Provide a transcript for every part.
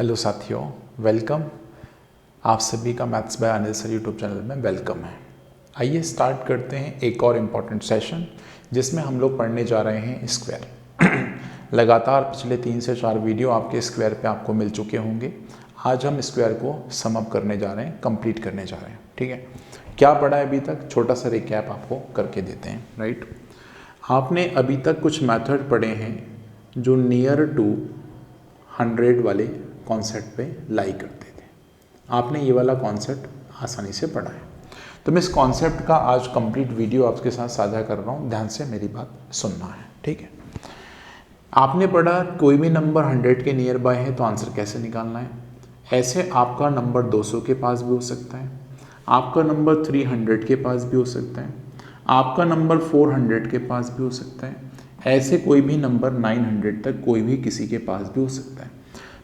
Hello साथियों, welcome. आप सभी का maths by Anil sir YouTube channel में वेलकम है। आइए स्टार्ट करते हैं एक और इम्पॉर्टेंट सेशन जिसमें हम लोग पढ़ने जा रहे हैं स्क्वायर। लगातार पिछले 3 से 4 वीडियो आपके स्क्वायर पे आपको मिल चुके होंगे। आज हम स्क्वायर को सम अप करने जा रहे हैं, कंप्लीट करने जा रहे हैं। ठीक है, क्या पढ़ा है अभी तक, छोटा सा रिकैप आपको करके देते हैं। राइट, आपने अभी तक कुछ मेथड पढ़े हैं जो नियर टू 100 वाले कॉन्सेप्ट पे लाई करते थे। आपने ये वाला कॉन्सेप्ट आसानी से पढ़ा है, तो मैं इस कॉन्सेप्ट का आज कंप्लीट वीडियो आपके साथ साझा कर रहा हूँ। ध्यान से मेरी बात सुनना है, ठीक है। आपने पढ़ा कोई भी नंबर 100 के नियर बाय है तो आंसर कैसे निकालना है। ऐसे आपका नंबर 200 के पास भी हो सकता है, आपका नंबर 300 के पास भी हो सकता है, आपका नंबर 400 के पास भी हो सकता है। ऐसे कोई भी नंबर 900 तक कोई भी किसी के पास भी हो सकता है।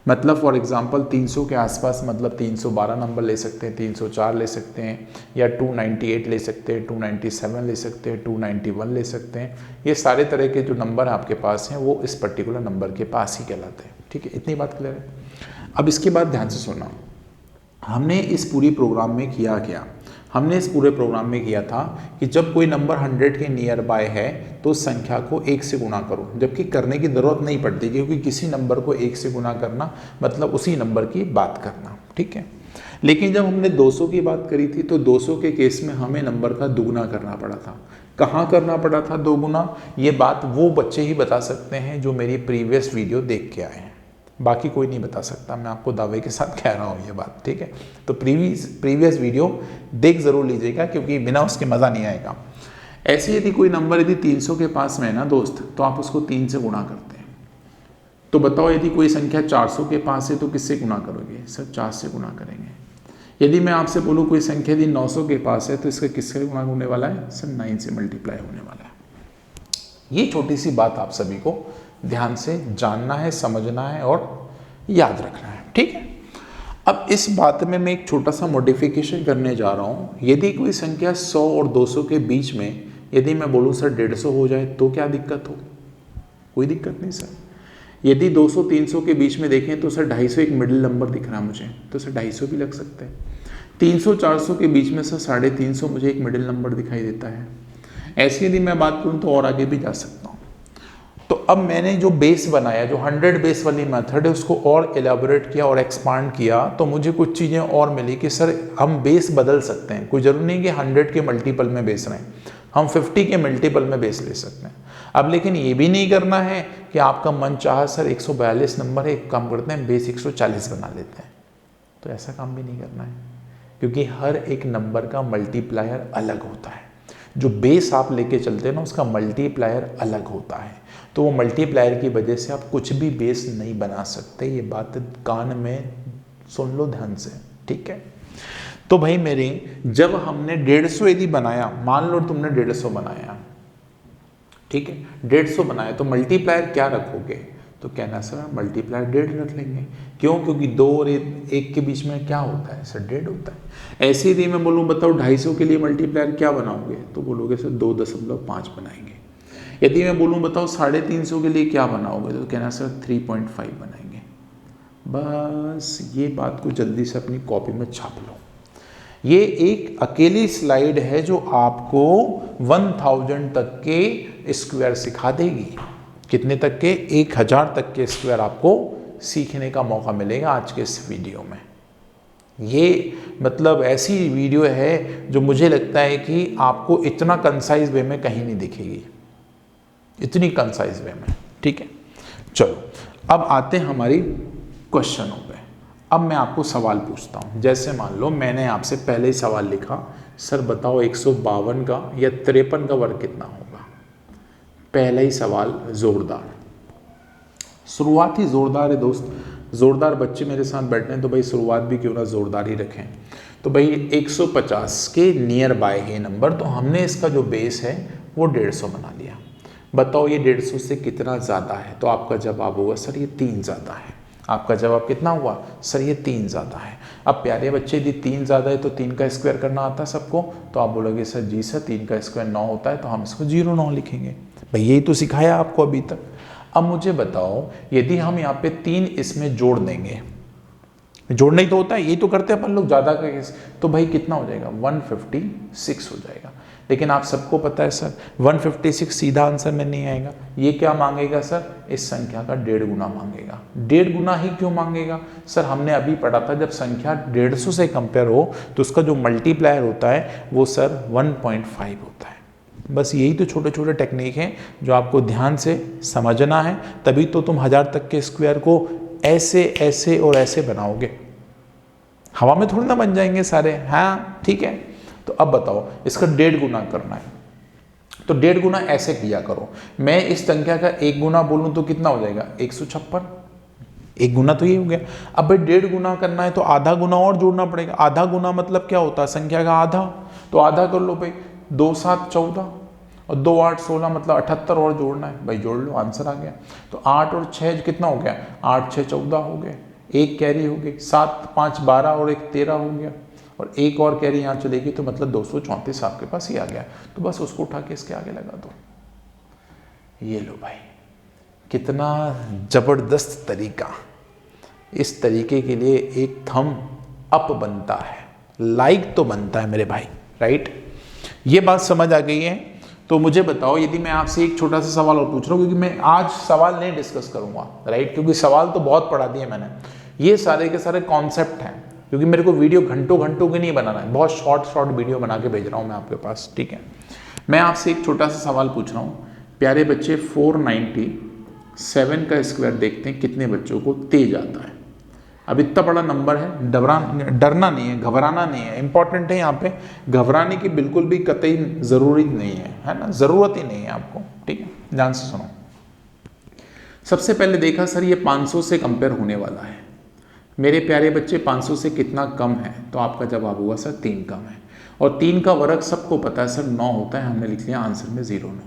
मतलब फॉर एग्जांपल 300 के आसपास, मतलब 312 नंबर ले सकते हैं, 304 ले सकते हैं, या 298 ले सकते हैं, 297 ले सकते हैं, 291 ले सकते हैं। ये सारे तरह के जो नंबर आपके पास हैं वो इस पर्टिकुलर नंबर के पास ही कहलाते हैं। ठीक है, इतनी बात क्लियर है। अब इसके बाद ध्यान से सुनना, हमने इस पूरी प्रोग्राम में किया क्या। हमने इस पूरे प्रोग्राम में किया था कि जब कोई नंबर 100 के नियर बाय है तो उस संख्या को 1 से गुणा करो, जबकि करने की ज़रूरत नहीं पड़ती, क्योंकि किसी नंबर को 1 से गुणा करना मतलब उसी नंबर की बात करना। ठीक है, लेकिन जब हमने 200 की बात करी थी तो 200 के केस में हमें नंबर का दुगुना करना पड़ा था। कहाँ करना पड़ा था दोगुना, ये बात वो बच्चे ही बता सकते हैं जो मेरी प्रीवियस वीडियो देख के आए हैं, बाकी कोई नहीं बता सकता। मैं आपको दावे के साथ कह रहा हूँ ये बात, ठीक है। तो प्रीवियस वीडियो देख जरूर लीजिएगा, क्योंकि बिना उसके मज़ा नहीं आएगा। ऐसे यदि कोई नंबर यदि 300 के पास में है ना दोस्त, तो आप उसको 3 से गुणा करते हैं। तो बताओ, यदि कोई संख्या 400 के पास है तो किससे गुणा करोगे? सर 4 से गुणा करेंगे। यदि मैं आपसे बोलूँ कोई संख्या यदि 900 के पास है तो इसका किससे गुणा होने वाला है? सर 9 से मल्टीप्लाई होने वाला है। ये छोटी सी बात आप सभी को ध्यान से जानना है, समझना है और याद रखना है, ठीक है। अब इस बात में मैं एक छोटा सा मॉडिफिकेशन करने जा रहा हूँ। यदि कोई संख्या 100 और 200 के बीच में यदि मैं बोलूँ सर 150 हो जाए तो क्या दिक्कत हो? कोई दिक्कत नहीं सर। यदि 200-300 के बीच में देखें तो सर 250 एक मिडिल नंबर दिख रहा है मुझे, तो सर 250 भी लग सकता है। 300-400 के बीच में सर 350 मुझे एक मिडिल नंबर दिखाई देता है। ऐसी यदि मैं बात करूँ तो और आगे भी जा सकता हूँ। तो अब मैंने जो बेस बनाया, जो 100 बेस वाली मेथड है, उसको और एलाबोरेट किया और एक्सपांड किया, तो मुझे कुछ चीज़ें और मिली कि सर हम बेस बदल सकते हैं। कोई जरूरी नहीं कि 100 के मल्टीपल में बेस रहें, हम 50 के मल्टीपल में बेस ले सकते हैं। अब लेकिन ये भी नहीं करना है कि आपका मन चाहा सर 142 नंबर है, एक काम करते हैं बेस 140 बना लेते हैं, तो ऐसा काम भी नहीं करना है, क्योंकि हर एक नंबर का मल्टीप्लायर अलग होता है। जो बेस आप लेके चलते हैं ना, उसका मल्टीप्लायर अलग होता है, तो वो मल्टीप्लायर की वजह से आप कुछ भी बेस नहीं बना सकते। ये बात कान में सुन लो ध्यान से, ठीक है। तो भाई मेरी, जब हमने 150 यदि बनाया, मान लो तुमने 150 बनाया, ठीक है, 150 बनाया, तो मल्टीप्लायर क्या रखोगे? तो कहना सर मल्टीप्लायर 1.5 रख लेंगे। क्यों? क्योंकि 2 और 1 के बीच में क्या होता है सर? 1.5 होता है। ऐसे यदि मैं बोलूँ बताओ 250 के लिए मल्टीप्लायर क्या बनाओगे, तो बोलोगे सर 2.5 बनाएंगे। यदि मैं बोलूँ बताओ 350 के लिए क्या बनाओगे, तो कहना सर 3.5 बनाएंगे। बस ये बात को जल्दी से अपनी कॉपी में छाप लो। ये एक अकेली स्लाइड है जो आपको 1000 तक के स्क्वायर सिखा देगी। कितने तक के? 1000 तक के स्क्वायर आपको सीखने का मौका मिलेगा आज के इस वीडियो में। ये मतलब ऐसी वीडियो है जो मुझे लगता है कि आपको इतना कंसाइज वे में कहीं नहीं दिखेगी, इतनी कंसाइज वे में, ठीक है। चलो अब आते हैं हमारी क्वेश्चनों पे। अब मैं आपको सवाल पूछता हूँ। जैसे मान लो मैंने आपसे पहले ही सवाल लिखा, सर बताओ 152 का या 53 का वर्ग कितना होगा। पहला ही सवाल जोरदार, शुरुआत ही जोरदार है दोस्त। जोरदार बच्चे मेरे साथ बैठे हैं तो भाई शुरुआत भी क्यों ना जोरदार ही रखें। तो भाई 150 के नियर बाय है नंबर, तो हमने इसका जो बेस है वो 150 बना लिया। बताओ ये 150 से कितना ज़्यादा है, तो आपका जवाब होगा सर ये 3 ज़्यादा है। आपका जवाब कितना हुआ? सर ये 3 ज़्यादा है। अब प्यारे बच्चे यदि 3 ज़्यादा है तो 3 का स्क्वायर करना आता है सबको, तो आप बोलोगे सर जी सर 3 का स्क्वायर 9 होता है, तो हम इसको 0-9 लिखेंगे। भाई यही तो सिखाया आपको अभी तक। अब मुझे बताओ, यदि हम यहाँ पे 3 इसमें जोड़ देंगे जोड़ना ही तो होता है, यही तो करते हैं अपन लोग ज़्यादा का केस। तो भाई कितना हो जाएगा, 156 हो जाएगा। लेकिन आप सबको पता है सर 156 सीधा आंसर में नहीं आएगा, ये क्या मांगेगा सर, इस संख्या का 1.5 गुना मांगेगा। 1.5 गुना ही क्यों मांगेगा सर, हमने अभी पढ़ा था जब संख्या 150 से कंपेयर हो तो उसका जो मल्टीप्लायर होता है वो सर 1.5 होता है। बस यही तो छोटे छोटे टेक्निक हैं जो आपको ध्यान से समझना है, तभी तो तुम 1000 तक के स्क्वायर को ऐसे ऐसे और ऐसे बनाओगे, हवा में थोड़ी ना बन जाएंगे सारे। हाँ ठीक है, तो अब बताओ इसका 1.5 गुना करना है, तो 1.5 गुना ऐसे किया करो। मैं इस संख्या का 1 गुना बोलूं तो कितना हो जाएगा, 156। 1 गुना तो ये हो गया। अब भाई 1.5 गुना करना है तो आधा गुना और जोड़ना पड़ेगा। आधा गुना मतलब क्या होता है, संख्या का आधा, तो आधा कर लो भाई, 2 7 14 और 2 8 16 मतलब 78 और जोड़ना है भाई, जोड़ लो आंसर आ गया। तो 8 और 6 कितना हो गया, 8 6 14 हो गए, एक कैरी हो गई, 7 5 12 और एक 13 हो गया, और एक और कैरी यहाँ चलेगी तो मतलब 234 आपके पास ही आ गया। तो बस उसको उठा के इसके आगे लगा दो। ये लो भाई, कितना जबरदस्त तरीका। इस तरीके के लिए एक थम अप बनता है, लाइक तो बनता है मेरे भाई, राइट। ये बात समझ आ गई है। तो मुझे बताओ, यदि मैं आपसे एक छोटा सा सवाल और पूछ रहा हूँ, क्योंकि मैं आज सवाल नहीं डिस्कस करूंगा, राइट, क्योंकि सवाल तो बहुत पढ़ा दिए मैंने, ये सारे के सारे कॉन्सेप्ट हैं, क्योंकि मेरे को वीडियो घंटों घंटों की नहीं बनाना है, बहुत शॉर्ट वीडियो बना के भेज रहा हूँ मैं आपके पास, ठीक है। मैं आपसे एक छोटा सा सवाल पूछ रहा हूँ, प्यारे बच्चे 497 का स्क्वायर देखते हैं कितने बच्चों को तेज आता है। अब इतना बड़ा नंबर है, डरना नहीं है, घबराना नहीं है। इंपॉर्टेंट है यहाँ पे, घबराने की बिल्कुल भी कतई जरूरी नहीं है ना, जरूरत ही नहीं है आपको, ठीक है। ध्यान से सुनो। सबसे पहले देखा सर ये 500 से कंपेयर होने वाला है। मेरे प्यारे बच्चे 500 से कितना कम है, तो आपका जवाब हुआ सर 3 कम है। और 3 का वर्ग सबको पता है सर 9 होता है, हमने लिख लिया आंसर में 0 9।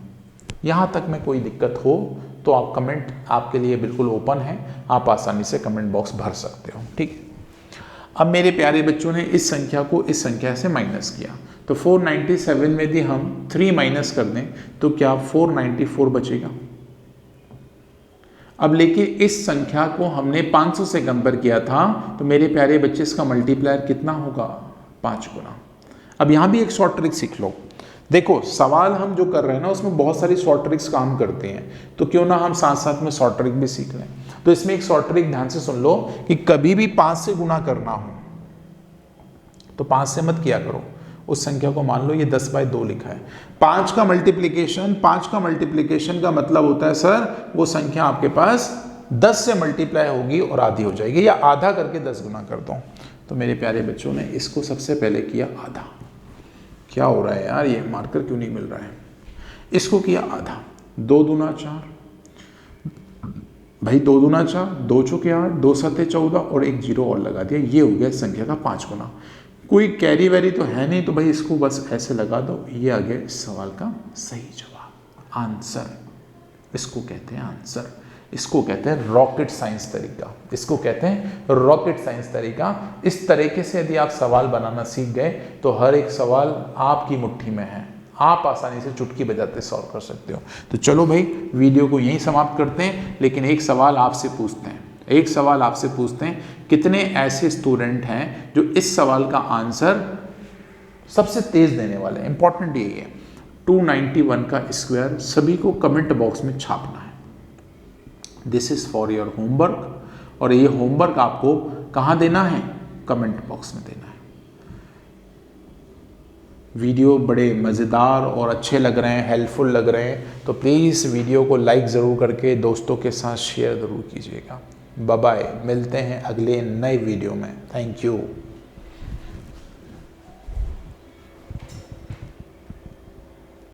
यहाँ तक में कोई दिक्कत हो तो आप कमेंट आपके लिए बिल्कुल ओपन है, आप आसानी से कमेंट बॉक्स भर सकते हो, ठीक है। अब मेरे प्यारे बच्चों ने इस संख्या को इस संख्या से माइनस किया, तो 497 में यदि हम 3 माइनस कर दें तो क्या 494 बचेगा। अब लेकिन इस संख्या को हमने 500 से कंपेयर किया था, तो मेरे प्यारे बच्चे इसका मल्टीप्लायर कितना होगा, 5 गुना। अब यहाँ भी एक शॉर्ट ट्रिक सीख लो। देखो सवाल हम जो कर रहे हैं ना उसमें बहुत सारी शॉर्ट ट्रिक्स काम करते हैं, तो क्यों ना हम साथ साथ में शॉर्ट ट्रिक भी सीख लें। तो इसमें एक शॉर्ट ट्रिक ध्यान से सुन लो कि कभी भी 5 से गुना करना हो तो 5 से मत किया करो, उस संख्या को मान लो ये 10/2 लिखा है। 5 का मल्टीप्लिकेशन का मतलब होता है सर वो संख्या आपके पास 10 से मल्टीप्लाई होगी और आधी हो जाएगी, या आधा करके 10 गुना कर दो। तो मेरे प्यारे बच्चों ने इसको सबसे पहले किया आधा। क्या हो रहा है यार, ये मार्कर क्यों नहीं मिल रहा है। इसको किया आधा, 2 दूना 4 भाई, 2 दूना 4, 2 चौके 8, 2 सत्ते 14 और एक 0 और लगा दिया, ये हो गया इस संख्या का 5 गुना। कोई कैरी वैरी तो है नहीं, तो भाई इसको बस ऐसे लगा दो, ये आ गया इस सवाल का सही जवाब, आंसर। इसको कहते हैं आंसर, इसको कहते हैं रॉकेट साइंस तरीका, इसको कहते हैं रॉकेट साइंस तरीका। इस तरीके से यदि आप सवाल बनाना सीख गए तो हर एक सवाल आपकी मुट्ठी में है, आप आसानी से चुटकी बजाते सॉल्व कर सकते हो। तो चलो भाई वीडियो को यहीं समाप्त करते हैं, लेकिन एक सवाल आपसे पूछते हैं, कितने ऐसे स्टूडेंट हैं जो इस सवाल का आंसर सबसे तेज देने वाले हैं। इंपॉर्टेंट यही है, 291 का स्क्वायर सभी को कमेंट बॉक्स में छापना है। This is for your homework, और ये होमवर्क आपको कहाँ देना है, कमेंट बॉक्स में देना है। वीडियो बड़े मज़ेदार और अच्छे लग रहे हैं, हेल्पफुल लग रहे हैं, तो प्लीज़ वीडियो को लाइक ज़रूर करके दोस्तों के साथ शेयर ज़रूर कीजिएगा। बाय बाय, मिलते हैं अगले नए वीडियो में। Thank you.